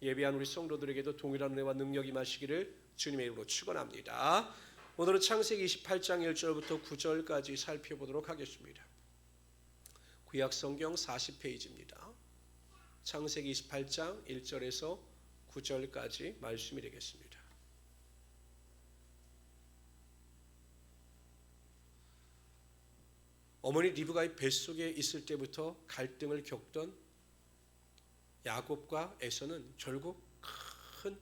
예배한 우리 성도들에게도 동일한 은혜와 능력이 임하시기를 주님의 이름으로 축원합니다. 오늘은 창세기 28장 1절부터 9절까지 살펴보도록 하겠습니다. 구약 성경 40페이지입니다. 창세기 28장 1절에서 9절까지 말씀이 되겠습니다. 어머니 리브가의 뱃속에 있을 때부터 갈등을 겪던 야곱과 에서는 결국 큰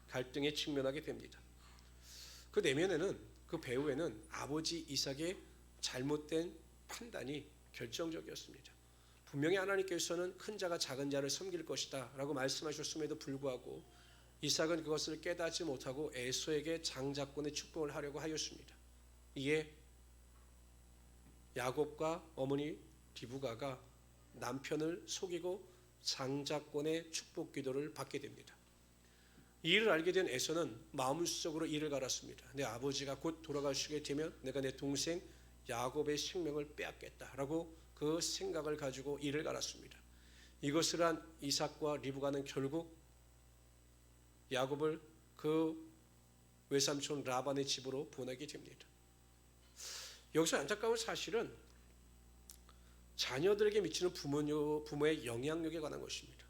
갈등에 직면하게 됩니다. 그 내면에는, 그 배후에는 아버지 이삭의 잘못된 판단이 결정적이었습니다. 분명히 하나님께서는 큰 자가 작은 자를 섬길 것이다 라고 말씀하셨음에도 불구하고 이삭은 그것을 깨닫지 못하고 에서에게 장자권의 축복을 하려고 하였습니다. 이에 야곱과 어머니 리브가가 남편을 속이고 장자권의 축복 기도를 받게 됩니다. 이 일을 알게 된 에서는 마음속으로 이를 갈았습니다. 내 아버지가 곧 돌아가시게 되면 내가 내 동생 야곱의 생명을 빼앗겠다라고 그 생각을 가지고 이를 갈았습니다. 이것을 한 이삭과 리브가는 결국 야곱을 그 외삼촌 라반의 집으로 보내게 됩니다. 여기서 안타까운 사실은 자녀들에게 미치는 부모의 영향력에 관한 것입니다.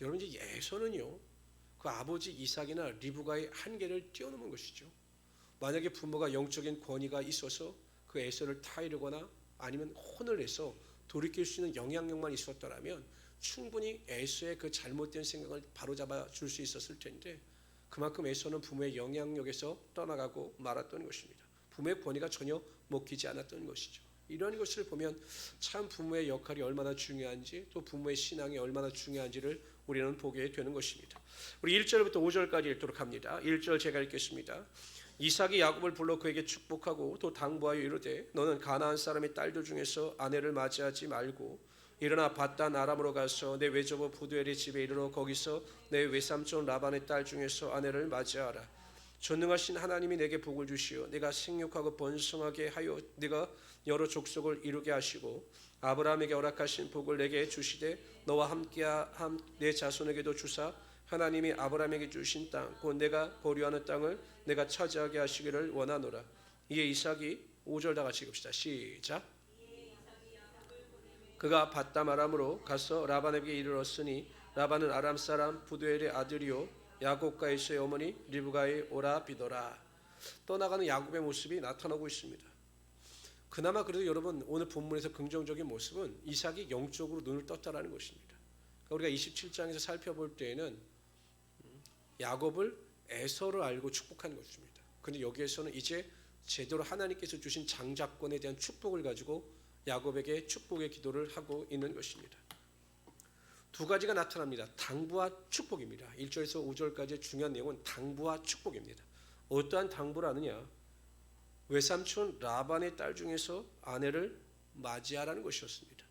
여러분, 이제 에서는요, 그 아버지 이삭이나 리브가의 한계를 뛰어넘은 것이죠. 만약에 부모가 영적인 권위가 있어서 그 에서를 타이르거나 아니면 혼을 내서 돌이킬 수 있는 영향력만 있었더라면 충분히 에서의 그 잘못된 생각을 바로잡아 줄 수 있었을 텐데, 그만큼 에서는 부모의 영향력에서 떠나가고 말았던 것입니다. 부모의 권위가 전혀 먹히지 않았던 것이죠. 이런 것을 보면 참 부모의 역할이 얼마나 중요한지, 또 부모의 신앙이 얼마나 중요한지를 우리는 보게 되는 것입니다. 우리 1절부터 5절까지 읽도록 합니다. 1절 제가 읽겠습니다. 이삭이 야곱을 불러 그에게 축복하고 또 당부하여 이르되 너는 가나안 사람의 딸들 중에서 아내를 맞이하지 말고 일어나 밧단 아람으로 가서 내 외조부 부두엘의 집에 이르러 거기서 내 외삼촌 라반의 딸 중에서 아내를 맞이하라. 전능하신 하나님이 내게 복을 주시어 내가 생육하고 번성하게 하여 네가 여러 족속을 이루게 하시고 아브라함에게 허락하신 복을 내게 주시되 너와 함께한 내 자손에게도 주사 하나님이 아브라함에게 주신 땅 곧 내가 보류하는 땅을 내가 차지하게 하시기를 원하노라. 이에 이삭이 5절 다 같이 읽읍시다. 시작. 그가 밧담 아람으로 가서 라반에게 이르렀으니 라반은 아람 사람 부두엘의 아들이요 야곱과 에서의 어머니 리브가의 오라비더라. 떠나가는 야곱의 모습이 나타나고 있습니다. 그나마 그래도 여러분 오늘 본문에서 긍정적인 모습은 이삭이 영적으로 눈을 떴다라는 것입니다. 그러니까 우리가 27장에서 살펴볼 때에는 야곱을 에서를 알고 축복한 것입니다. 그런데 여기에서는 이제 제대로 하나님께서 주신 장자권에 대한 축복을 가지고 야곱에게 축복의 기도를 하고 있는 것입니다. 두 가지가 나타납니다. 당부와 축복입니다. 1절에서 5절까지의 중요한 내용은 당부와 축복입니다. 어떠한 당부를 하느냐? 외삼촌 라반의 딸 중에서 아내를 맞이하라는 것이었습니다.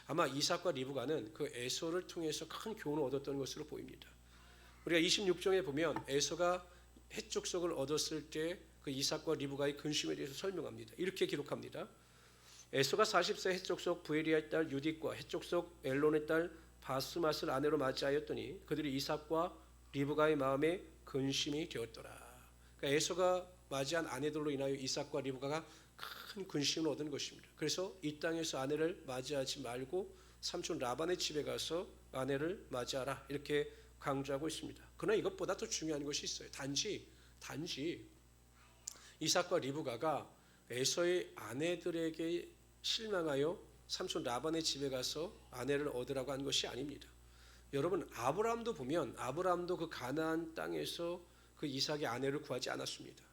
아마 이삭과 리브가는 그 에서를 통해서 큰 교훈을 얻었던 것으로 보입니다. 우리가 26장에 보면 에서가 헷족속을 얻었을 때 그 이삭과 리브가의 근심에 대해서 설명합니다. 이렇게 기록합니다. 에서가 40세 헷족속 부에리아의 딸 유딕과 헷족속 엘론의 딸 바스맛을 아내로 맞이하였더니 그들이 이삭과 리브가의 마음에 근심이 되었더라. 그러니까 에서가 맞이한 아내들로 인하여 이삭과 리브가가 큰 근심을 얻은 것입니다. 그래서 이 땅에서 아내를 맞이하지 말고 삼촌 라반의 집에 가서 아내를 맞이하라 이렇게 강조하고 있습니다. 그러나 이것보다 더 중요한 것이 있어요. 단지 이삭과 리브가가 에서의 아내들에게 실망하여 삼촌 라반의 집에 가서 아내를 얻으라고 한 것이 아닙니다. 여러분, 아브라함도 보면 아브라함도 그 가나안 땅에서 그 이삭의 아내를 구하지 않았습니다.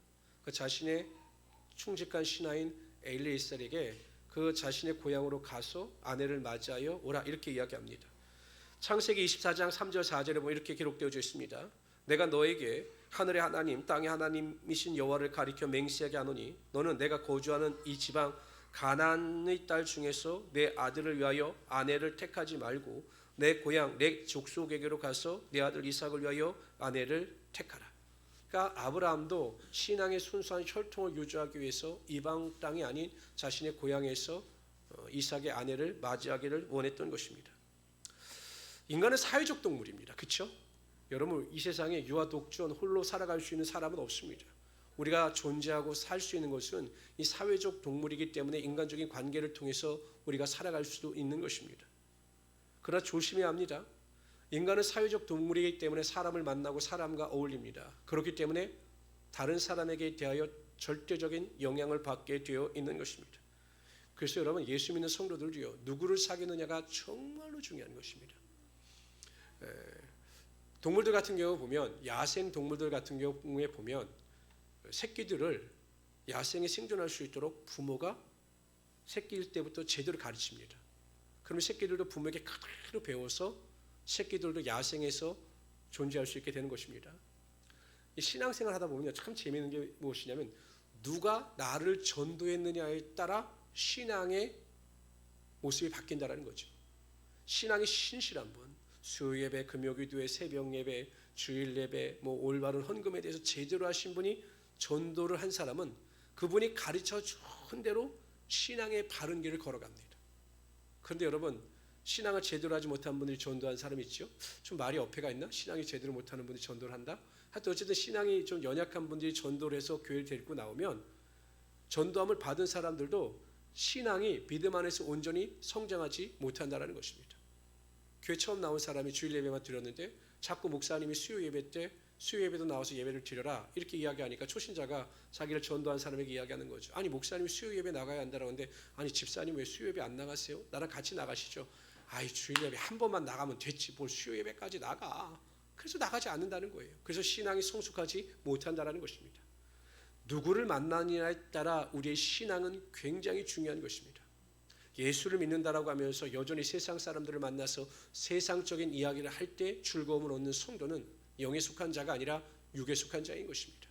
그 자신의 충직한 신하인 엘리에셀에게 그 자신의 고향으로 가서 아내를 맞이하여 오라 이렇게 이야기합니다. 창세기 24장 3절 4절에 보면 이렇게 기록되어 있습니다. 내가 너에게 하늘의 하나님 땅의 하나님이신 여호와를 가리켜 맹세하게 하노니 너는 내가 거주하는 이 지방 가나안의 딸 중에서 내 아들을 위하여 아내를 택하지 말고 내 고향 내 족속에게로 가서 내 아들 이삭을 위하여 아내를 택하라. 그러니까 아브라함도 신앙의 순수한 혈통을 유지하기 위해서 이방 땅이 아닌 자신의 고향에서 이삭의 아내를 맞이하기를 원했던 것입니다. 인간은 사회적 동물입니다. 그렇죠? 여러분, 이 세상에 유아 독전 홀로 살아갈 수 있는 사람은 없습니다. 우리가 존재하고 살 수 있는 것은 이 사회적 동물이기 때문에 인간적인 관계를 통해서 우리가 살아갈 수도 있는 것입니다. 그러나 조심해야 합니다. 인간은 사회적 동물이기 때문에 사람을 만나고 사람과 어울립니다. 그렇기 때문에 다른 사람에게 대하여 절대적인 영향을 받게 되어 있는 것입니다. 그래서 여러분, 예수 믿는 성도들도요, 누구를 사귀느냐가 정말로 중요한 것입니다. 동물들 같은 경우 보면, 야생 동물들 같은 경우에 보면 새끼들을 야생에 생존할 수 있도록 부모가 새끼일 때부터 제대로 가르칩니다. 그러면 새끼들도 부모에게 그대로 배워서 새끼들도 야생에서 존재할 수 있게 되는 것입니다. 신앙생활 하다 보면 참 재미있는 게 무엇이냐면, 누가 나를 전도했느냐에 따라 신앙의 모습이 바뀐다는 거죠. 신앙이 신실한 분, 수요예배, 금요기도회, 새벽예배, 주일예배, 올바른 헌금에 대해서 제대로 하신 분이 전도를 한 사람은 그분이 가르쳐 준 대로 신앙의 바른 길을 걸어갑니다. 그런데 여러분, 신앙을 제대로 하지 못한 분들이 전도한 사람이 있죠. 좀 말이 어폐가 있나? 신앙이 제대로 못하는 분이 전도를 한다? 하여튼 어쨌든 신앙이 좀 연약한 분들이 전도를 해서 교회를 데리고 나오면 전도함을 받은 사람들도 신앙이 믿음 안에서 온전히 성장하지 못한다는 것입니다. 교회 처음 나온 사람이 주일 예배만 드렸는데 자꾸 목사님이 수요 예배 때 수요 예배도 나와서 예배를 드려라 이렇게 이야기하니까 초신자가 자기를 전도한 사람에게 이야기하는 거죠. 아니, 목사님이 수요 예배 나가야 한다고 하는데, 아니 집사님 왜 수요 예배 안 나가세요? 나랑 같이 나가시죠. 아이, 주일 예배 한 번만 나가면 됐지 뭘 수요 예배까지 나가. 그래서 나가지 않는다는 거예요. 그래서 신앙이 성숙하지 못한다는 것입니다. 누구를 만나느냐에 따라 우리의 신앙은 굉장히 중요한 것입니다. 예수를 믿는다라고 하면서 여전히 세상 사람들을 만나서 세상적인 이야기를 할 때 즐거움을 얻는 성도는 영에 속한 자가 아니라 육에 속한 자인 것입니다.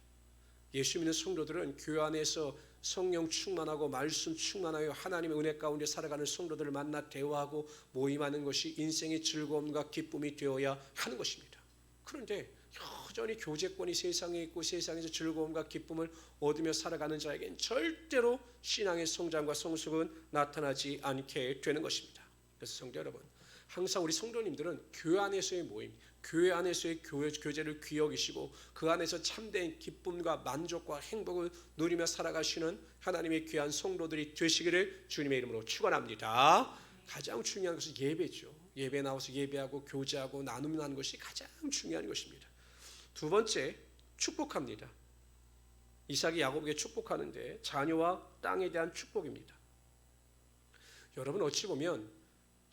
예수 믿는 성도들은 교회 안에서 성령 충만하고 말씀 충만하여 하나님의 은혜 가운데 살아가는 성도들을 만나 대화하고 모임하는 것이 인생의 즐거움과 기쁨이 되어야 하는 것입니다. 그런데 여전히 교제권이 세상에 있고 세상에서 즐거움과 기쁨을 얻으며 살아가는 자에겐 절대로 신앙의 성장과 성숙은 나타나지 않게 되는 것입니다. 그래서 성도 여러분, 항상 우리 성도님들은 교회 안에서의 모임, 교회 안에서의 교제를 귀히 여기시고 그 안에서 참된 기쁨과 만족과 행복을 누리며 살아가시는 하나님의 귀한 성도들이 되시기를 주님의 이름으로 축원합니다. 가장 중요한 것은 예배죠. 예배 나와서 예배하고 교제하고 나누는 것이 가장 중요한 것입니다. 두 번째, 축복합니다. 이삭이 야곱에게 축복하는데 자녀와 땅에 대한 축복입니다. 여러분, 어찌 보면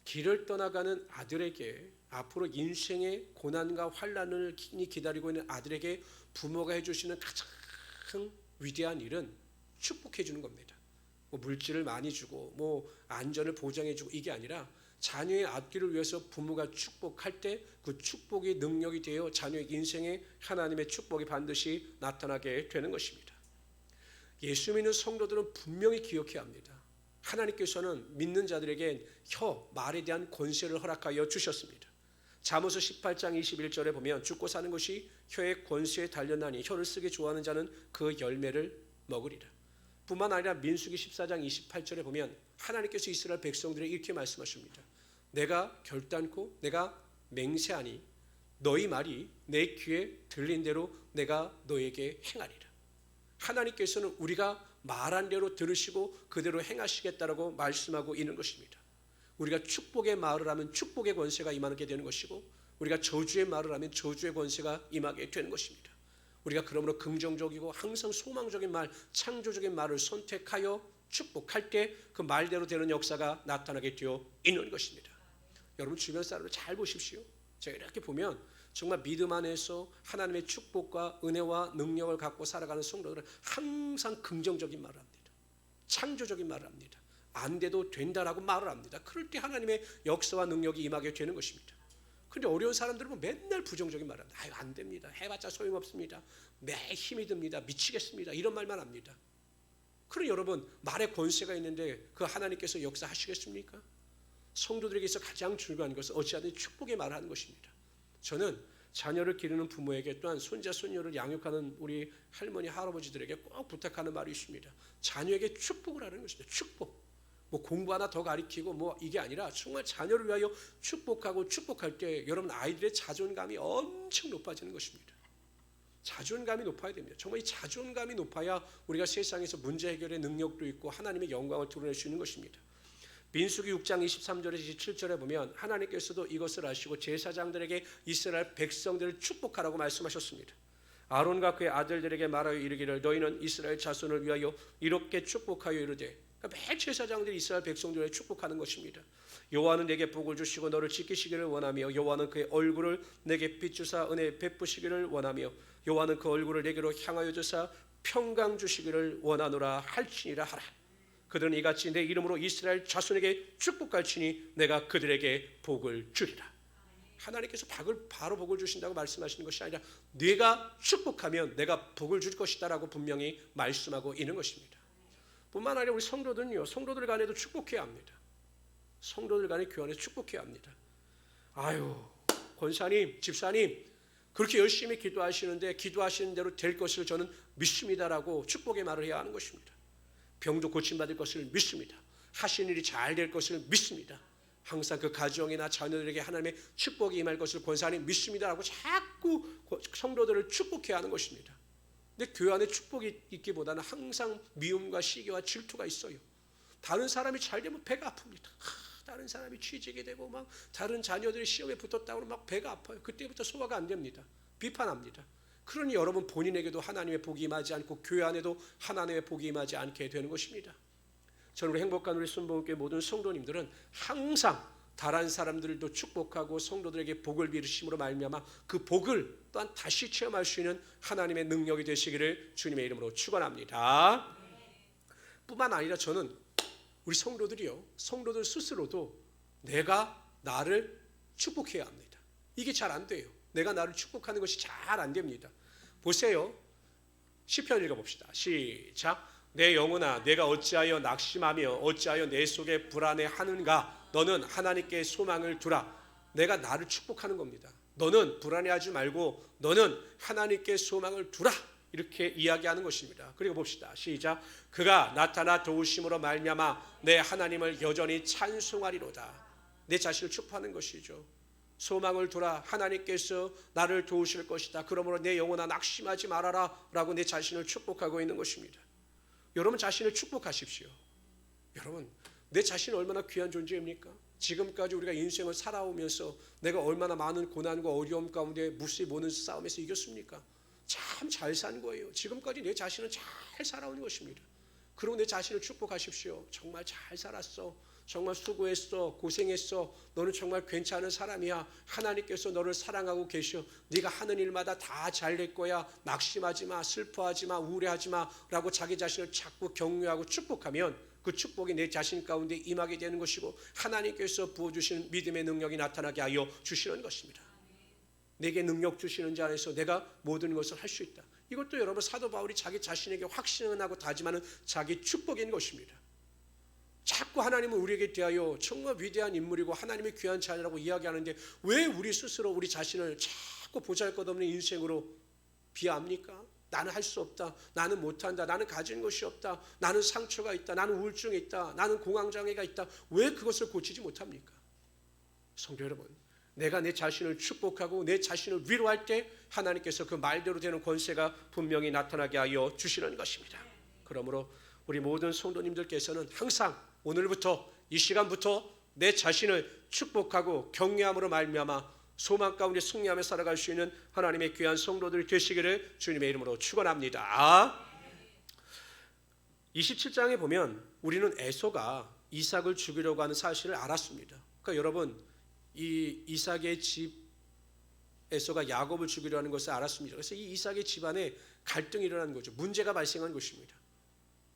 길을 떠나가는 아들에게, 앞으로 인생의 고난과 환난을 기다리고 있는 아들에게 부모가 해주시는 가장 위대한 일은 축복해 주는 겁니다. 물질을 많이 주고 안전을 보장해 주고 이게 아니라 자녀의 앞길을 위해서 부모가 축복할 때 그 축복이 능력이 되어 자녀의 인생에 하나님의 축복이 반드시 나타나게 되는 것입니다. 예수 믿는 성도들은 분명히 기억해야 합니다. 하나님께서는 믿는 자들에게 말에 대한 권세를 허락하여 주셨습니다. 잠언서 18장 21절에 보면 죽고 사는 것이 혀의 권세에 달렸나니 혀를 쓰기 좋아하는 자는 그 열매를 먹으리라. 뿐만 아니라 민수기 14장 28절에 보면 하나님께서 이스라엘 백성들에게 이렇게 말씀하십니다. 내가 결단코 내가 맹세하니 너희 말이 내 귀에 들린 대로 내가 너에게 행하리라. 하나님께서는 우리가 말한 대로 들으시고 그대로 행하시겠다라고 말씀하고 있는 것입니다. 우리가 축복의 말을 하면 축복의 권세가 임하게 되는 것이고, 우리가 저주의 말을 하면 저주의 권세가 임하게 되는 것입니다. 우리가 그러므로 긍정적이고 항상 소망적인 말, 창조적인 말을 선택하여 축복할 때 그 말대로 되는 역사가 나타나게 되어 있는 것입니다. 여러분, 주변 사람을 잘 보십시오. 제가 이렇게 보면 정말 믿음 안에서 하나님의 축복과 은혜와 능력을 갖고 살아가는 성도들은 항상 긍정적인 말을 합니다. 창조적인 말을 합니다. 안 돼도 된다라고 말을 합니다. 그럴 때 하나님의 역사와 능력이 임하게 되는 것입니다. 그런데 어려운 사람들은 맨날 부정적인 말을 합니다. 아유, 안 됩니다. 해봤자 소용없습니다. 매 힘이 듭니다. 미치겠습니다. 이런 말만 합니다. 그럼 여러분, 말에 권세가 있는데 그 하나님께서 역사하시겠습니까? 성도들에게서 가장 중요한 것은 어찌하든 축복의 말을 하는 것입니다. 저는 자녀를 기르는 부모에게 또한 손자 손녀를 양육하는 우리 할머니 할아버지들에게 꼭 부탁하는 말이 있습니다. 자녀에게 축복을 하는 것입니다. 축복. 뭐 공부 하나 더 가르치고 뭐 이게 아니라 정말 자녀를 위하여 축복하고 축복할 때 여러분 아이들의 자존감이 엄청 높아지는 것입니다. 자존감이 높아야 됩니다. 정말 이 자존감이 높아야 우리가 세상에서 문제 해결의 능력도 있고 하나님의 영광을 드러낼 수 있는 것입니다. 민수기 6장 23절에서 27절에 보면 하나님께서도 이것을 아시고 제사장들에게 이스라엘 백성들을 축복하라고 말씀하셨습니다. 아론과 그의 아들들에게 말하여 이르기를 너희는 이스라엘 자손을 위하여 이렇게 축복하여 이르되, 그러니까 매 제사장들이 이스라엘 백성들을 축복하는 것입니다. 여호와는 내게 복을 주시고 너를 지키시기를 원하며 여호와는 그의 얼굴을 내게 비추사 은혜 베푸시기를 원하며 여호와는 그 얼굴을 내게로 향하여 주사 평강 주시기를 원하노라 할지니라 하라. 그들은 이같이 내 이름으로 이스라엘 자손에게 축복할지니 내가 그들에게 복을 주리라. 하나님께서 바로 복을 주신다고 말씀하시는 것이 아니라 네가 축복하면 내가 복을 줄 것이다라고 분명히 말씀하고 있는 것입니다. 뿐만 아니라 우리 성도들은요, 성도들 간에도 축복해야 합니다. 성도들 간의 교환에서 축복해야 합니다. 아유, 권사님, 집사님 그렇게 열심히 기도하시는데 기도하시는 대로 될 것을 저는 믿습니다라고 축복의 말을 해야 하는 것입니다. 병도 고침받을 것을 믿습니다. 하신 일이 잘 될 것을 믿습니다. 항상 그 가정이나 자녀들에게 하나님의 축복이 임할 것을 권사님 믿습니다라고 자꾸 성도들을 축복해야 하는 것입니다. 근데 교회 안에 축복이 있기보다는 항상 미움과 시기와 질투가 있어요. 다른 사람이 잘 되면 배가 아픕니다. 다른 사람이 취직이 되고 막 다른 자녀들이 시험에 붙었다고 하면 막 배가 아파요. 그때부터 소화가 안 됩니다. 비판합니다. 그러니 여러분 본인에게도 하나님의 복이 임하지 않고 교회 안에도 하나님의 복이 임하지 않게 되는 것입니다. 저는 우리 행복한 우리 순복음교회 모든 성도님들은 항상 다른 사람들도 축복하고 성도들에게 복을 비르심으로 말미암아 그 복을 또한 다시 체험할 수 있는 하나님의 능력이 되시기를 주님의 이름으로 축원합니다. 뿐만 아니라 저는 우리 성도들이요, 성도들 스스로도 내가 나를 축복해야 합니다. 이게 잘 안 돼요. 내가 나를 축복하는 것이 잘 안 됩니다. 보세요. 시편 읽어봅시다. 시작. 내 영혼아 내가 어찌하여 낙심하며 어찌하여 내 속에 불안해하는가. 너는 하나님께 소망을 두라. 내가 나를 축복하는 겁니다. 너는 불안해하지 말고 너는 하나님께 소망을 두라. 이렇게 이야기하는 것입니다. 그리고 봅시다. 시작. 그가 나타나 도우심으로 말미암아 내 하나님을 여전히 찬송하리로다. 내 자신을 축복하는 것이죠. 소망을 두라. 하나님께서 나를 도우실 것이다. 그러므로 내 영혼아 낙심하지 말아라 라고 내 자신을 축복하고 있는 것입니다. 여러분 자신을 축복하십시오. 여러분 내 자신이 얼마나 귀한 존재입니까? 지금까지 우리가 인생을 살아오면서 내가 얼마나 많은 고난과 어려움 가운데 무수히 모는 싸움에서 이겼습니까? 참 잘 산 거예요. 지금까지 내 자신은 잘 살아온 것입니다. 그리고 내 자신을 축복하십시오. 정말 잘 살았어. 정말 수고했어. 고생했어. 너는 정말 괜찮은 사람이야. 하나님께서 너를 사랑하고 계셔. 네가 하는 일마다 다 잘 될 거야. 낙심하지 마. 슬퍼하지 마. 우울해하지 마. 라고 자기 자신을 자꾸 격려하고 축복하면 그 축복이 내 자신 가운데 임하게 되는 것이고 하나님께서 부어주시는 믿음의 능력이 나타나게 하여 주시는 것입니다. 내게 능력 주시는 자 안에서 내가 모든 것을 할 수 있다. 이것도 여러분 사도 바울이 자기 자신에게 확신하고 다짐하는 자기 축복인 것입니다. 자꾸 하나님은 우리에게 대하여 정말 위대한 인물이고 하나님의 귀한 자녀라고 이야기하는데 왜 우리 스스로 우리 자신을 자꾸 보잘것없는 인생으로 비하합니까? 나는 할 수 없다. 나는 못한다. 나는 가진 것이 없다. 나는 상처가 있다. 나는 우울증이 있다. 나는 공황장애가 있다. 왜 그것을 고치지 못합니까? 성도 여러분, 내가 내 자신을 축복하고 내 자신을 위로할 때 하나님께서 그 말대로 되는 권세가 분명히 나타나게 하여 주시는 것입니다. 그러므로 우리 모든 성도님들께서는 항상 오늘부터 이 시간부터 내 자신을 축복하고 격려함으로 말미암아 소망 가운데 승리하며 살아갈 수 있는 하나님의 귀한 성도들 되시기를 주님의 이름으로 축원합니다. 27장에 보면 우리는 에서가 이삭을 죽이려고 하는 사실을 알았습니다. 그러니까 여러분 이 이삭의 집 에서가 야곱을 죽이려 하는 것을 알았습니다. 그래서 이 이삭의 집안에 갈등이 일어나는 거죠. 문제가 발생한 것입니다.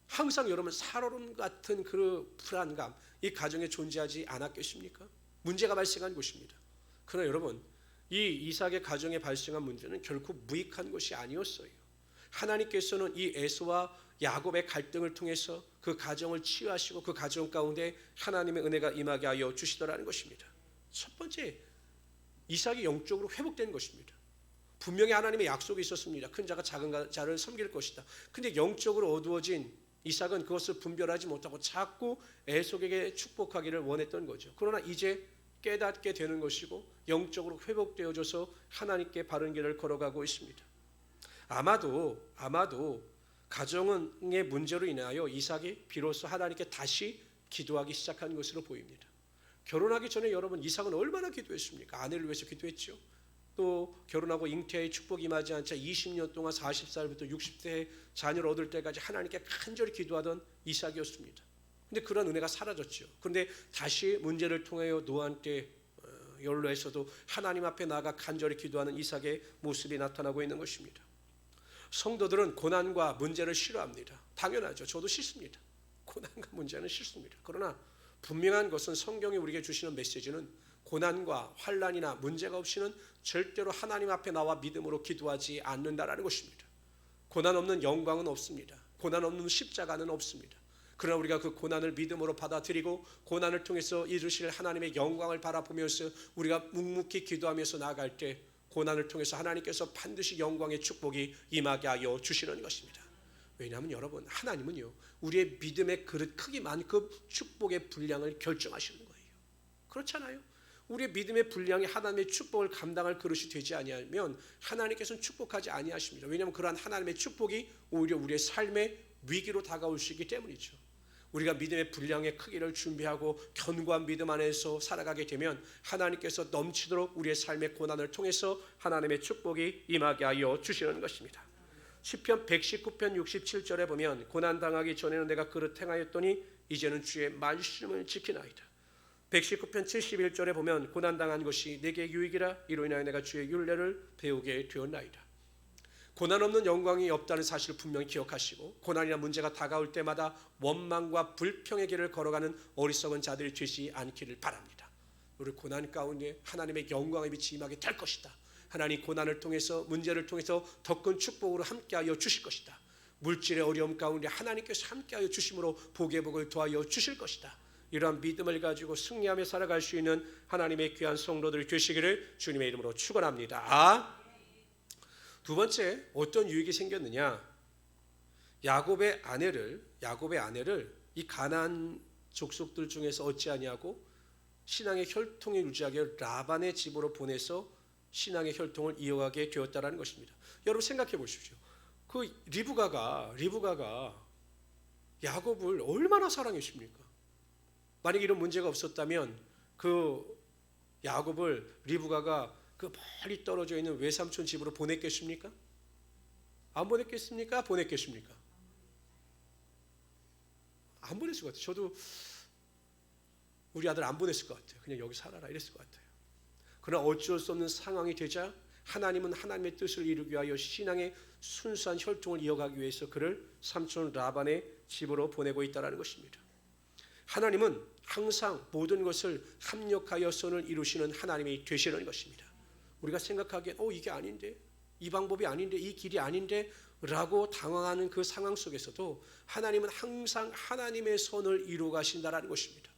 항상 여러분 살얼음 같은 그 불안감 이 가정에 존재하지 않았겠습니까? 문제가 발생한 것입니다. 그러나 여러분 이 이삭의 가정에 발생한 문제는 결코 무익한 것이 아니었어요. 하나님께서는 이 에서와 야곱의 갈등을 통해서 그 가정을 치유하시고 그 가정 가운데 하나님의 은혜가 임하게 하여 주시더라는 것입니다. 첫 번째, 이삭이 영적으로 회복된 것입니다. 분명히 하나님의 약속이 있었습니다. 큰 자가 작은 자를 섬길 것이다. 근데 영적으로 어두워진 이삭은 그것을 분별하지 못하고 자꾸 에석에게 축복하기를 원했던 거죠. 그러나 이제 깨닫게 되는 것이고 영적으로 회복되어져서 하나님께 바른 길을 걸어가고 있습니다. 아마도 가정의 문제로 인하여 이삭이 비로소 하나님께 다시 기도하기 시작한 것으로 보입니다. 결혼하기 전에 여러분 이삭은 얼마나 기도했습니까? 아내를 위해서 기도했죠. 또 결혼하고 잉태의 축복이 임하지 않자 20년 동안 40살부터 60세에 자녀를 얻을 때까지 하나님께 간절히 기도하던 이삭이었습니다. 근데 그런 은혜가 사라졌죠. 그런데 다시 문제를 통하여 노아한테 연로에서도 하나님 앞에 나아가 간절히 기도하는 이삭의 모습이 나타나고 있는 것입니다. 성도들은 고난과 문제를 싫어합니다. 당연하죠. 저도 싫습니다. 고난과 문제는 싫습니다. 그러나 분명한 것은 성경이 우리에게 주시는 메시지는 고난과 환난이나 문제가 없이는 절대로 하나님 앞에 나와 믿음으로 기도하지 않는다라는 것입니다. 고난 없는 영광은 없습니다. 고난 없는 십자가는 없습니다. 그러나 우리가 그 고난을 믿음으로 받아들이고 고난을 통해서 이루실 하나님의 영광을 바라보면서 우리가 묵묵히 기도하면서 나아갈 때 고난을 통해서 하나님께서 반드시 영광의 축복이 임하게 하여 주시는 것입니다. 왜냐하면 여러분 하나님은요 우리의 믿음의 그릇 크기만큼 축복의 분량을 결정하시는 거예요. 그렇잖아요. 우리의 믿음의 분량이 하나님의 축복을 감당할 그릇이 되지 아니하면 하나님께서는 축복하지 아니하십니다. 왜냐하면 그러한 하나님의 축복이 오히려 우리의 삶의 위기로 다가올 수 있기 때문이죠. 우리가 믿음의 분량의 크기를 준비하고 견고한 믿음 안에서 살아가게 되면 하나님께서 넘치도록 우리의 삶의 고난을 통해서 하나님의 축복이 임하게 하여 주시는 것입니다. 시편 119편 67절에 보면 고난당하기 전에는 내가 그릇 행하였더니 이제는 주의 말씀을 지키나이다. 119편 71절에 보면 고난당한 것이 내게 유익이라 이로 인하여 내가 주의 율례를 배우게 되었나이다. 고난 없는 영광이 없다는 사실을 분명히 기억하시고 고난이나 문제가 다가올 때마다 원망과 불평의 길을 걸어가는 어리석은 자들이 되지 않기를 바랍니다. 우리 고난 가운데 하나님의 영광의 빛이 임하게 될 것이다. 하나님 고난을 통해서 문제를 통해서 더 큰 축복으로 함께하여 주실 것이다. 물질의 어려움 가운데 하나님께서 함께하여 주심으로 복의 복을 더하여 주실 것이다. 이러한 믿음을 가지고 승리하며 살아갈 수 있는 하나님의 귀한 성도들 되시기를 주님의 이름으로 축원합니다. 두 번째 어떤 유익이 생겼느냐? 야곱의 아내를 이 가나안 족속들 중에서 어찌하냐고 신앙의 혈통을 유지하게 라반의 집으로 보내서 신앙의 혈통을 이어가게 되었다라는 것입니다. 여러분 생각해 보십시오. 그 리브가가 야곱을 얼마나 사랑했습니까? 만약 이런 문제가 없었다면 그 야곱을 리브가가 그 멀리 떨어져 있는 외삼촌 집으로 보냈겠습니까? 안 보냈겠습니까? 보냈겠습니까? 안 보냈을 것 같아요. 저도 우리 아들 안 보냈을 것 같아요. 그냥 여기 살아라 이랬을 것 같아요. 그러나 어쩔 수 없는 상황이 되자 하나님은 하나님의 뜻을 이루기 위하여 신앙의 순수한 혈통을 이어가기 위해서 그를 삼촌 라반의 집으로 보내고 있다는 것입니다. 하나님은 항상 모든 것을 합력하여 선을 이루시는 하나님이 되시는 것입니다. 우리가 생각하기엔 이게 아닌데, 이 방법이 아닌데, 이 길이 아닌데 라고 당황하는 그 상황 속에서도 하나님은 항상 하나님의 선을 이루어 가신다는 것입니다.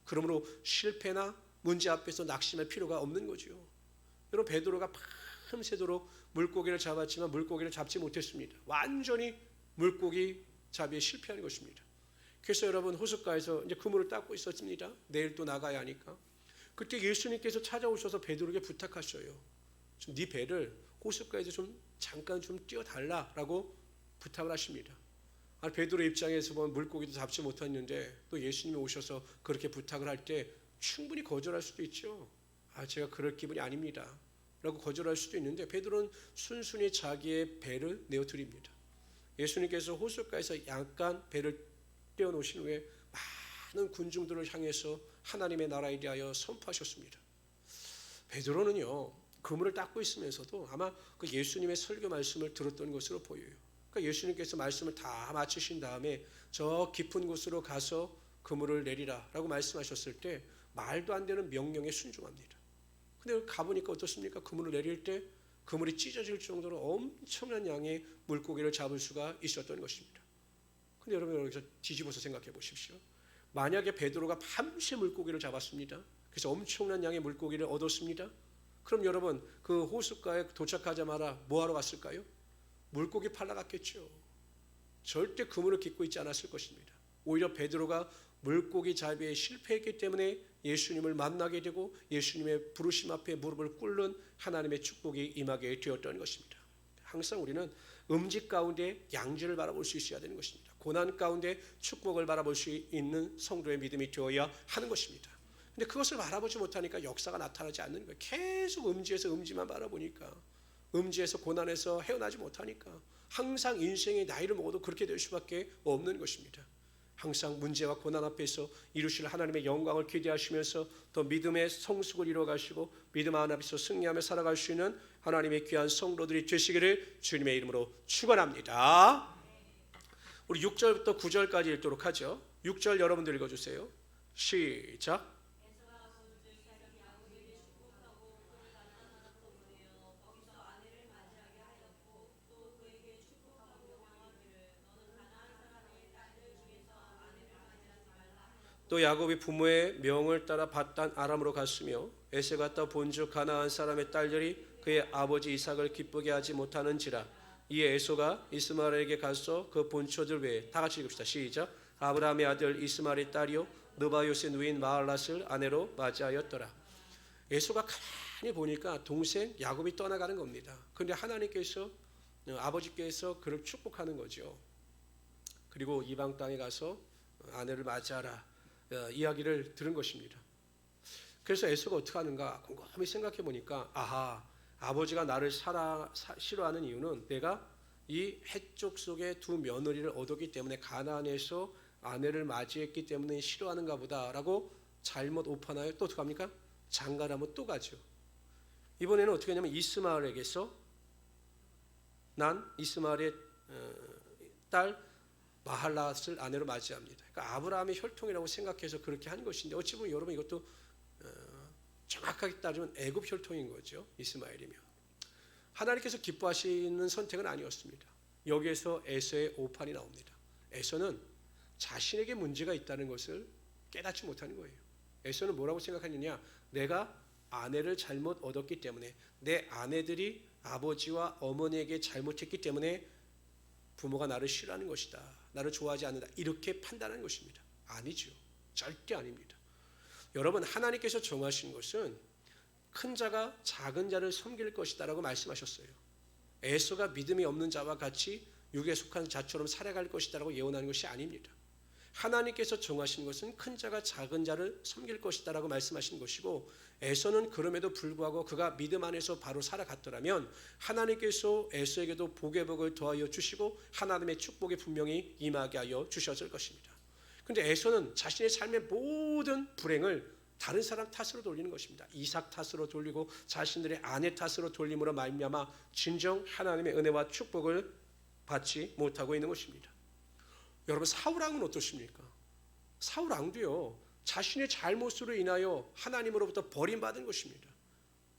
그러므로 실패나 문제 앞에서 낙심할 필요가 없는 거죠. 여러분 베드로가 밤새도록 물고기를 잡았지만 물고기를 잡지 못했습니다. 완전히 물고기 잡이에 실패하는 것입니다. 그래서 여러분 호숫가에서 이제 그물을 닦고 있었습니다. 내일 또 나가야 하니까. 그때 예수님께서 찾아오셔서 베드로에게 부탁하셔요. 좀 네 배를 호숫가에서 잠깐 띄워달라라고 부탁을 하십니다. 베드로 입장에서 보면 물고기도 잡지 못했는데 또 예수님이 오셔서 그렇게 부탁을 할 때 충분히 거절할 수도 있죠. 제가 그럴 기분이 아닙니다 라고 거절할 수도 있는데 베드로는 순순히 자기의 배를 내어드립니다. 예수님께서 호숫가에서 약간 배를 떼어놓으신 후에 많은 군중들을 향해서 하나님의 나라에 대하여 선포하셨습니다. 베드로는요 그물을 닦고 있으면서도 아마 그 예수님의 설교 말씀을 들었던 것으로 보여요. 그러니까 예수님께서 말씀을 다 마치신 다음에 저 깊은 곳으로 가서 그물을 내리라 라고 말씀하셨을 때 말도 안 되는 명령에 순종합니다. 근데 가보니까 어떻습니까? 그물을 내릴 때 그물이 찢어질 정도로 엄청난 양의 물고기를 잡을 수가 있었던 것입니다. 근데 여러분 여기서 뒤집어서 생각해 보십시오. 만약에 베드로가 밤새 물고기를 잡았습니다. 그래서 엄청난 양의 물고기를 얻었습니다. 그럼 여러분 그 호숫가에 도착하자마자 뭐하러 갔을까요? 물고기 팔러 갔겠죠. 절대 그물을 깃고 있지 않았을 것입니다. 오히려 베드로가 물고기 잡이에 실패했기 때문에 예수님을 만나게 되고 예수님의 부르심 앞에 무릎을 꿇는 하나님의 축복이 임하게 되었던 것입니다. 항상 우리는 음직 가운데 양지를 바라볼 수 있어야 되는 것입니다. 고난 가운데 축복을 바라볼 수 있는 성도의 믿음이 되어야 하는 것입니다. 근데 그것을 바라보지 못하니까 역사가 나타나지 않는 거예요. 계속 음지에서 음지만 바라보니까, 음지에서 고난에서 헤어나지 못하니까 항상 인생의 나이를 먹어도 그렇게 될 수밖에 없는 것입니다. 항상 문제와 고난 앞에서 이루실 하나님의 영광을 기대하시면서 더 믿음의 성숙을 이루어가시고 믿음 안에서 승리하며 살아갈 수 있는 하나님의 귀한 성도들이 되시기를 주님의 이름으로 축원합니다. 우리 6절부터 9절까지 읽도록 하죠. 6절 여러분들 읽어주세요. 시작. 또 야곱이 부모의 명을 따라 밧단 아람으로 갔으며 에세가 떠 본즉 가나안 사람의 딸들이 그의 아버지 이삭을 기쁘게 하지 못하는지라. 이에 에서가 이스마엘에게 가서 그 본처들 외에, 다 같이 읽읍시다. 시작. 아브라함의 아들 이스마엘의 딸이요 느바요스의 누인 마할랏을 아내로 맞이하였더라. 에서가 가만히 보니까 동생 야곱이 떠나가는 겁니다. 그런데 하나님께서, 아버지께서 그를 축복하는 거죠. 그리고 이방 땅에 가서 아내를 맞이하라 이야기를 들은 것입니다. 그래서 에서가 어떻게 하는가 곰곰이 생각해 보니까, 아하, 아버지가 나를 싫어하는 이유는 내가 이 해쪽 속에 두 며느리를 얻었기 때문에, 가나안에서 아내를 맞이했기 때문에 싫어하는가 보다라고 잘못 오판하여 또 어떻게 합니까? 장가라면 또 가죠. 이번에는 어떻게 하냐면 이스마엘에게서 난 이스마엘의 딸 마할랏을 아내로 맞이합니다. 그러니까 아브라함의 혈통이라고 생각해서 그렇게 한 것인데, 어찌 보면 여러분 이것도 정확하게 따지면 애굽 혈통인 거죠. 이스마엘이면 하나님께서 기뻐하시는 선택은 아니었습니다. 여기에서 에서의 오판이 나옵니다. 에서는 자신에게 문제가 있다는 것을 깨닫지 못하는 거예요. 에서는 뭐라고 생각하느냐, 내가 아내를 잘못 얻었기 때문에, 내 아내들이 아버지와 어머니에게 잘못했기 때문에 부모가 나를 싫어하는 것이다, 나를 좋아하지 않는다, 이렇게 판단하는 것입니다. 아니죠. 절대 아닙니다. 여러분, 하나님께서 정하신 것은 큰 자가 작은 자를 섬길 것이다 라고 말씀하셨어요. 에서가 믿음이 없는 자와 같이 육에 속한 자처럼 살아갈 것이다 라고 예언하는 것이 아닙니다. 하나님께서 정하신 것은 큰 자가 작은 자를 섬길 것이다 라고 말씀하신 것이고, 에서는 그럼에도 불구하고 그가 믿음 안에서 바로 살아갔더라면 하나님께서 에서에게도 복의 복을 더하여 주시고 하나님의 축복이 분명히 임하게 하여 주셨을 것입니다. 그런데 에서는 자신의 삶의 모든 불행을 다른 사람 탓으로 돌리는 것입니다. 이삭 탓으로 돌리고 자신들의 아내 탓으로 돌림으로 말미암아 진정 하나님의 은혜와 축복을 받지 못하고 있는 것입니다. 여러분, 사울왕은 어떻습니까? 사울왕도요, 자신의 잘못으로 인하여 하나님으로부터 버림받은 것입니다.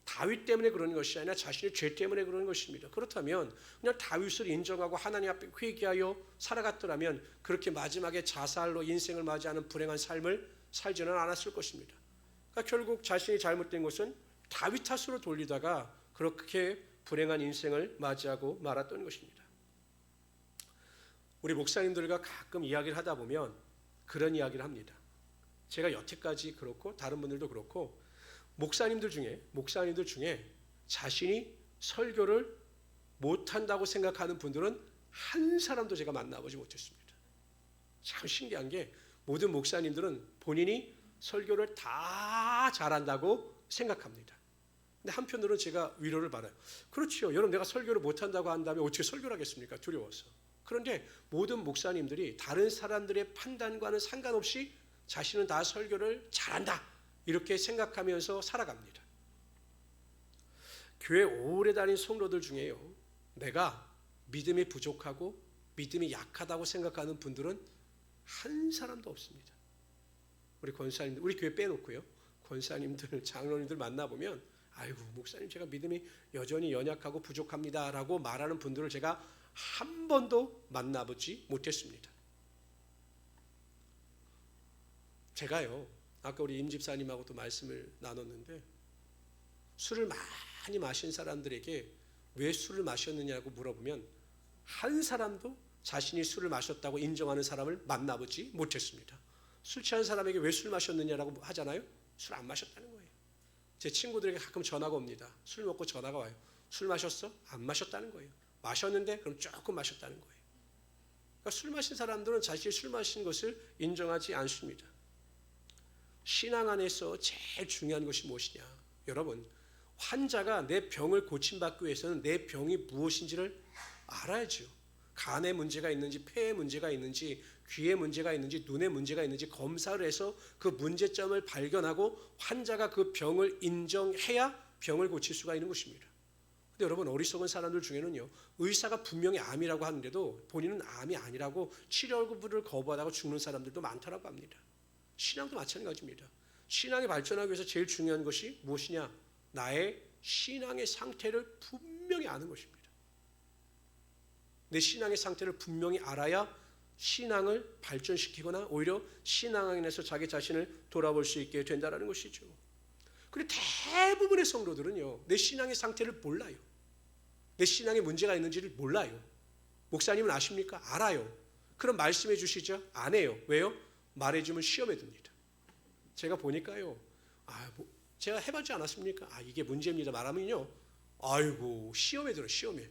다윗 때문에 그런 것이 아니라 자신의 죄 때문에 그런 것입니다. 그렇다면 그냥 다윗을 인정하고 하나님 앞에 회개하여 살아갔더라면 그렇게 마지막에 자살로 인생을 맞이하는 불행한 삶을 살지는 않았을 것입니다. 그러니까 결국 자신이 잘못된 것은 다윗 탓으로 돌리다가 그렇게 불행한 인생을 맞이하고 말았던 것입니다. 우리 목사님들과 가끔 이야기를 하다 보면 그런 이야기를 합니다. 제가 여태까지 그렇고 다른 분들도 그렇고 목사님들 중에 자신이 설교를 못한다고 생각하는 분들은 한 사람도 제가 만나보지 못했습니다. 참 신기한 게 모든 목사님들은 본인이 설교를 다 잘한다고 생각합니다. 근데 한편으로는 제가 위로를 받아요. 그렇죠. 여러분, 내가 설교를 못한다고 한다면 어떻게 설교를 하겠습니까? 두려워서. 그런데 모든 목사님들이 다른 사람들의 판단과는 상관없이 자신은 다 설교를 잘한다 이렇게 생각하면서 살아갑니다. 교회 오래 다닌 성도들 중에요, 내가 믿음이 부족하고 믿음이 약하다고 생각하는 분들은 한 사람도 없습니다. 우리 권사님들, 우리 교회 빼놓고요, 권사님들, 장로님들 만나보면 아이고 목사님, 제가 믿음이 여전히 연약하고 부족합니다 라고 말하는 분들을 제가 한 번도 만나보지 못했습니다. 제가요, 아까 우리 임 집사님하고도 말씀을 나눴는데, 술을 많이 마신 사람들에게 왜 술을 마셨느냐고 물어보면 한 사람도 자신이 술을 마셨다고 인정하는 사람을 만나보지 못했습니다. 술 취한 사람에게 왜 술 마셨느냐라고 하잖아요. 술 안 마셨다는 거예요. 제 친구들에게 가끔 전화가 옵니다. 술 먹고 전화가 와요. 술 마셨어? 안 마셨다는 거예요. 마셨는데 그럼 조금 마셨다는 거예요. 그러니까 술 마신 사람들은 자신이 술 마신 것을 인정하지 않습니다. 신앙 안에서 제일 중요한 것이 무엇이냐? 여러분, 환자가 내 병을 고침받기 위해서는 내 병이 무엇인지를 알아야죠. 간에 문제가 있는지, 폐에 문제가 있는지, 귀에 문제가 있는지, 눈에 문제가 있는지 검사를 해서 그 문제점을 발견하고 환자가 그 병을 인정해야 병을 고칠 수가 있는 것입니다. 근데 여러분, 어리석은 사람들 중에는요, 의사가 분명히 암이라고 하는데도 본인은 암이 아니라고 치료를 거부하다가 죽는 사람들도 많다고 합니다. 신앙도 마찬가지입니다. 신앙이 발전하기 위해서 제일 중요한 것이 무엇이냐? 나의 신앙의 상태를 분명히 아는 것입니다. 내 신앙의 상태를 분명히 알아야 신앙을 발전시키거나 오히려 신앙 안에서 자기 자신을 돌아볼 수 있게 된다는 것이죠. 그리고 대부분의 성도들은요, 내 신앙의 상태를 몰라요. 내 신앙에 문제가 있는지를 몰라요. 목사님은 아십니까? 알아요. 그럼 말씀해 주시죠? 안 해요. 왜요? 말해주면 시험에 듭니다. 제가 보니까요, 제가 해봤지 않았습니까? 이게 문제입니다. 말하면요, 아이고 시험에 들어, 시험에.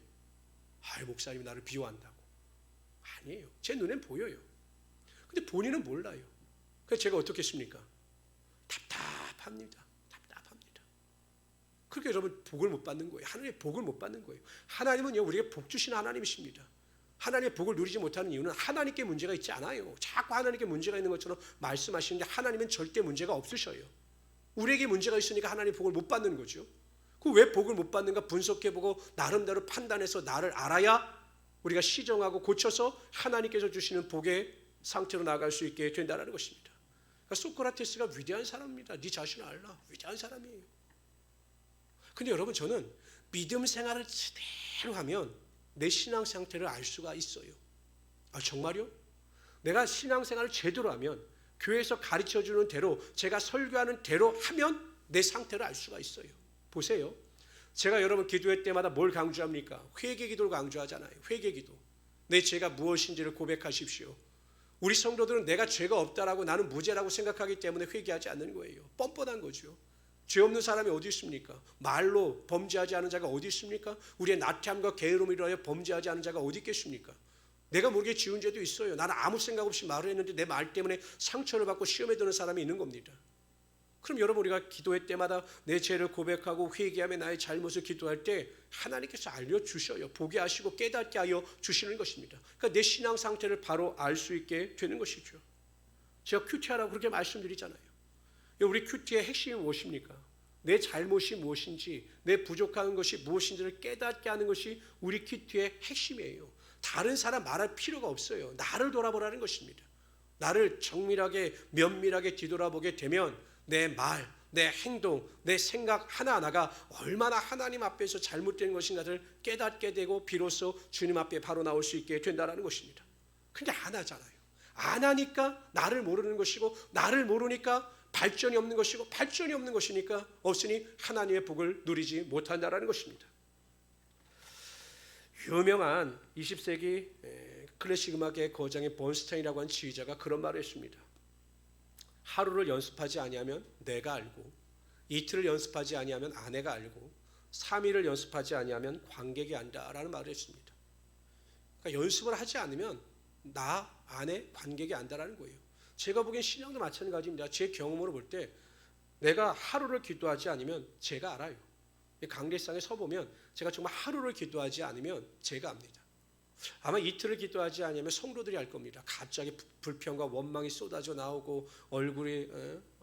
목사님이 나를 비호한다고. 아니에요. 제 눈엔 보여요. 근데 본인은 몰라요. 그래서 제가 어떻게 했습니까? 답답합니다. 그렇게 여러분 복을 못 받는 거예요. 하나님의 복을 못 받는 거예요. 하나님은요, 우리에게 복 주시는 하나님이십니다. 하나님의 복을 누리지 못하는 이유는 하나님께 문제가 있지 않아요. 자꾸 하나님께 문제가 있는 것처럼 말씀하시는데 하나님은 절대 문제가 없으셔요. 우리에게 문제가 있으니까 하나님의 복을 못 받는 거죠. 그 왜 복을 못 받는가 분석해보고 나름대로 판단해서 나를 알아야 우리가 시정하고 고쳐서 하나님께서 주시는 복의 상태로 나아갈 수 있게 된다는 것입니다. 그러니까 소크라테스가 위대한 사람입니다. 네 자신을 알라. 위대한 사람이에요. 근데 여러분, 저는 믿음 생활을 제대로 하면 내 신앙 상태를 알 수가 있어요. 정말요? 내가 신앙 생활을 제대로 하면 교회에서 가르쳐주는 대로 제가 설교하는 대로 하면 내 상태를 알 수가 있어요. 보세요. 제가 여러분 기도회 때마다 뭘 강조합니까? 회개 기도를 강조하잖아요. 회개 기도. 내 죄가 무엇인지를 고백하십시오. 우리 성도들은 내가 죄가 없다라고 나는 무죄라고 생각하기 때문에 회개하지 않는 거예요. 뻔뻔한 거죠. 죄 없는 사람이 어디 있습니까? 말로 범죄하지 않은 자가 어디 있습니까? 우리의 나태함과 게으름을 인하여 범죄하지 않은 자가 어디 있겠습니까? 내가 모르게 지은 죄도 있어요. 나는 아무 생각 없이 말을 했는데 내 말 때문에 상처를 받고 시험에 드는 사람이 있는 겁니다. 그럼 여러분, 우리가 기도회 때마다 내 죄를 고백하고 회개하며 나의 잘못을 기도할 때 하나님께서 알려주셔요. 보게 하시고 깨닫게 하여 주시는 것입니다. 그러니까 내 신앙 상태를 바로 알 수 있게 되는 것이죠. 제가 큐티하라고 그렇게 말씀드리잖아요. 우리 큐티의 핵심이 무엇입니까? 내 잘못이 무엇인지, 내 부족한 것이 무엇인지를 깨닫게 하는 것이 우리 큐티의 핵심이에요. 다른 사람 말할 필요가 없어요. 나를 돌아보라는 것입니다. 나를 정밀하게 면밀하게 뒤돌아보게 되면 내 말, 내 행동, 내 생각 하나하나가 얼마나 하나님 앞에서 잘못된 것인가를 깨닫게 되고 비로소 주님 앞에 바로 나올 수 있게 된다는 것입니다. 근데 안 하잖아요. 안 하니까 나를 모르는 것이고, 나를 모르니까 발전이 없는 것이고, 발전이 없는 것이니까 없으니 하나님의 복을 누리지 못한다는 것입니다. 유명한 20세기 클래식 음악의 거장인 번스타인이라고 하는 지휘자가 그런 말을 했습니다. 하루를 연습하지 아니하면 내가 알고, 이틀을 연습하지 아니하면 아내가 알고, 3일을 연습하지 아니하면 관객이 안다라는 말을 했습니다. 그러니까 연습을 하지 않으면 나 아내 관객이 안다라는 거예요. 제가 보기엔 신앙도 마찬가지입니다. 제 경험으로 볼 때 내가 하루를 기도하지 않으면 제가 알아요. 강대상에 서보면 제가 정말 하루를 기도하지 않으면 제가 압니다. 아마 이틀을 기도하지 않으면 성도들이 알 겁니다. 갑자기 불평과 원망이 쏟아져 나오고 얼굴이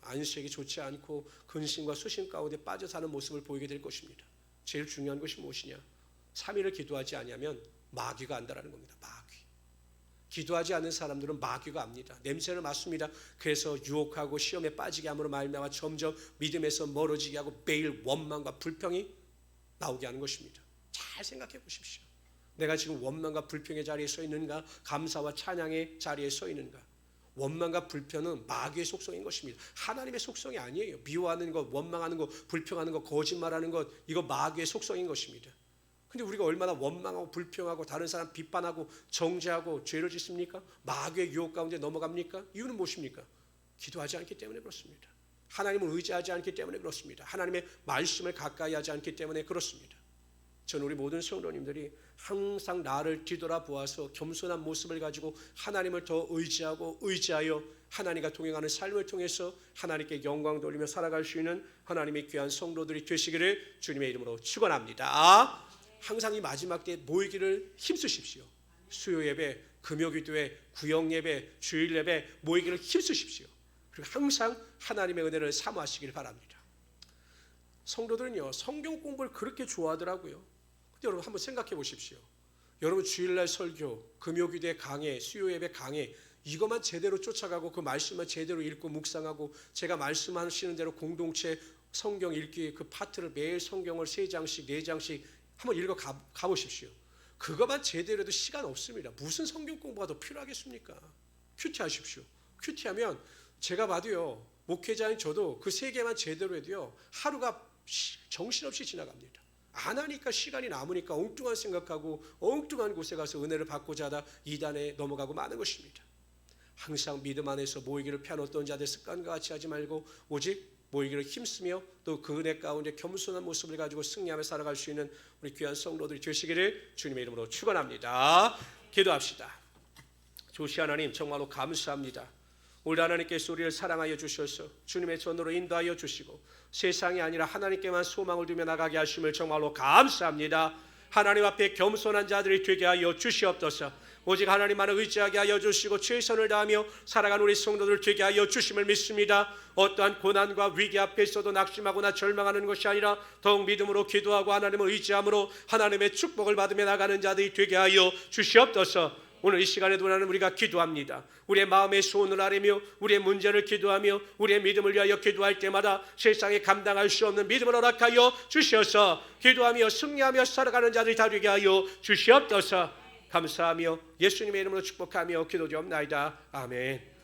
안색이 좋지 않고 근심과 수심 가운데 빠져 사는 모습을 보이게 될 것입니다. 제일 중요한 것이 무엇이냐? 3일을 기도하지 않으면 마귀가 안다라는 겁니다. 마귀. 기도하지 않는 사람들은 마귀가 압니다. 냄새를 맡습니다. 그래서 유혹하고 시험에 빠지게 함으로 말미암아 점점 믿음에서 멀어지게 하고 매일 원망과 불평이 나오게 하는 것입니다. 잘 생각해 보십시오. 내가 지금 원망과 불평의 자리에 서 있는가? 감사와 찬양의 자리에 서 있는가? 원망과 불평은 마귀의 속성인 것입니다. 하나님의 속성이 아니에요. 미워하는 것, 원망하는 것, 불평하는 것, 거짓말하는 것, 이거 마귀의 속성인 것입니다. 근데 우리가 얼마나 원망하고 불평하고 다른 사람 비판하고 정죄하고 죄를 짓습니까? 마귀의 유혹 가운데 넘어갑니까? 이유는 무엇입니까? 기도하지 않기 때문에 그렇습니다. 하나님을 의지하지 않기 때문에 그렇습니다. 하나님의 말씀을 가까이 하지 않기 때문에 그렇습니다. 저는 우리 모든 성도님들이 항상 나를 뒤돌아보아서 겸손한 모습을 가지고 하나님을 더 의지하여 하나님과 동행하는 삶을 통해서 하나님께 영광 돌리며 살아갈 수 있는 하나님의 귀한 성도들이 되시기를 주님의 이름으로 축원합니다. 항상 이 마지막 때에 모이기를 힘쓰십시오. 수요 예배, 금요 기도회, 구역 예배, 주일 예배 모이기를 힘쓰십시오. 그리고 항상 하나님의 은혜를 사모하시길 바랍니다. 성도들은요, 성경 공부를 그렇게 좋아하더라고요. 근데 여러분 한번 생각해 보십시오. 여러분 주일날 설교, 금요 기도회 강해, 수요 예배 강해 이것만 제대로 쫓아가고 그 말씀만 제대로 읽고 묵상하고 제가 말씀하시는 대로 공동체 성경 읽기 그 파트를 매일 성경을 3장씩 4장씩 한번 읽어 가보십시오. 그것만 제대로 해도 시간 없습니다. 무슨 성경 공부가 더 필요하겠습니까? 큐티하십시오. 큐티하면 제가 봐도요, 목회자인 저도 그 3개만 제대로 해도요 하루가 정신없이 지나갑니다. 안 하니까 시간이 남으니까 엉뚱한 생각하고 엉뚱한 곳에 가서 은혜를 받고자 하다 이단에 넘어가고 마는 것입니다. 항상 믿음 안에서 모이기를 펴놓던 자들 습관과 같이 하지 말고 오직 모이기를 힘쓰며 또 그 은혜 가운데 겸손한 모습을 가지고 승리하며 살아갈 수 있는 우리 귀한 성도들이 되시기를 주님의 이름으로 축원합니다. 기도합시다. 조시 하나님 정말로 감사합니다. 우리 하나님께서 우리를 사랑하여 주셔서 주님의 전으로 인도하여 주시고 세상이 아니라 하나님께만 소망을 두며 나가게 하심을 정말로 감사합니다. 하나님 앞에 겸손한 자들이 되게 하여 주시옵소서. 오직 하나님만을 의지하게 하여 주시고 최선을 다하며 살아가는 우리 성도들 되게 하여 주심을 믿습니다. 어떠한 고난과 위기 앞에서도 낙심하거나 절망하는 것이 아니라 더욱 믿음으로 기도하고 하나님을 의지함으로 하나님의 축복을 받으며 나가는 자들이 되게 하여 주시옵소서. 오늘 이 시간에도 하나님 우리가 기도합니다. 우리의 마음의 소원을 아뢰며 우리의 문제를 기도하며 우리의 믿음을 위하여 기도할 때마다 세상에 감당할 수 없는 믿음을 허락하여 주시어서 기도하며 승리하며 살아가는 자들이 다 되게 하여 주시옵소서. 감사하며 예수님의 이름으로 축복하며 기도드리옵나이다. 아멘.